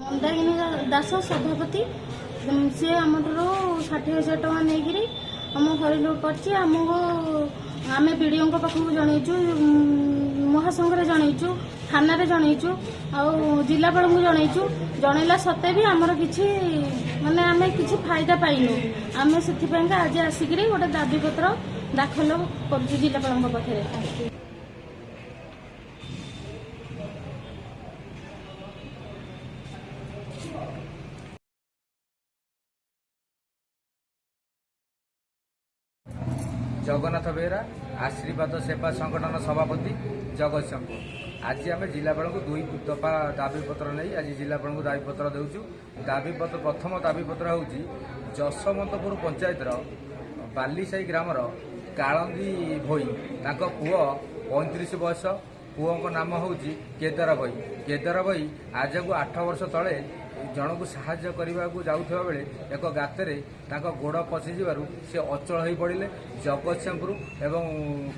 मंदाकिनी दास सभापति सी आम 60,000 टका नहीं आम घर लुट कर आम विडीओ पाखक जनईचु महासंघ जनईचु थाना जनईचु जिलापाल को जनईचु जनइला सत्ते भी आमर किसी माने आम किसी फायदा पाइनु आम से आज आसिक गोटे दाबी पत्र दाखल कर जिलापाल पाखे। जगन्नाथ बेहरा आशीर्वाद सेवा संगठन सभापति जगतसिंहपुर। आज आम जिलापाल को 2 दफा दाबीपत्र नहीं आज जिलापाल को दाबीपत्र देचु। दाबीपत्र प्रथम दाबीपत्र हूँ जशवंतपुर पंचायतर बालीसाई ग्रामर कालंदी भोई पुओ 35 बयस पुओं नाम हूँ केदार भई। केदार भई आज को 8 वर्ष तले जन को साहाय्य करने को जाऊा बेले एक गाତରେ गोड़ पशिज से अचल हो पड़े। जगतसिंहपुर एवं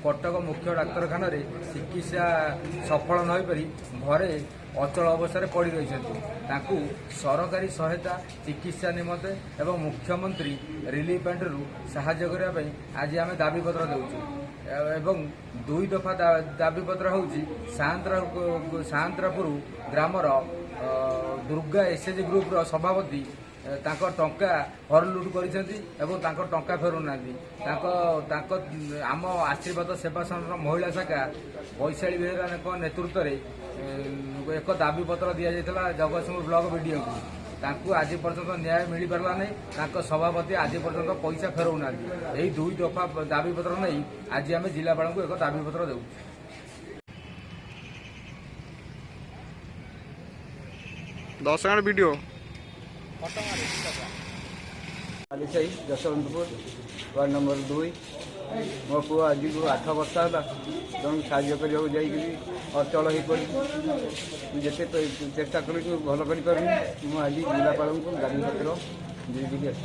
कटक मुख्य डाक्तखाना चिकित्सा सफल न होपारी घरे अचल अवस्था पड़ रही सरकारी सहायता चिकित्सा निमंते एवं मुख्यमंत्री रिलीफ फंड रु साहाय्य करने आज आम दाबीपत्र देचु। एवं 2 दफा दाबीपत्र हूँ सायंतरापुर ग्रामर दुर्गा एसएच ग्रुप सभापति टंका हर लुट कर टंका फेरु ना आम आशीर्वाद सेवा संगठन महिला शाखा वैशाली बेहरा नेतृत्व में एक दाबीपत्र दि जाता जगतसिंहपुर ब्लॉक वीडीओ को आज पर्यंत न्याय मिल पारा नहीं। सभापति आज पर्यंत पैसा फेरु ना। 2 दफा दाबीपत्र नहीं आज आम जिलापाल को एक दाबीपत्र देऊ। दर्शक वीडियो बालीसाई जशवंतपुर वार्ड नंबर 2 मो पु आज को 8 वर्ष है जन साहय करने जाकि अचल हो पड़ी जिते चेष्टा कर भल कर आज जिलापाल को गाड़ी पत्र देकर आस।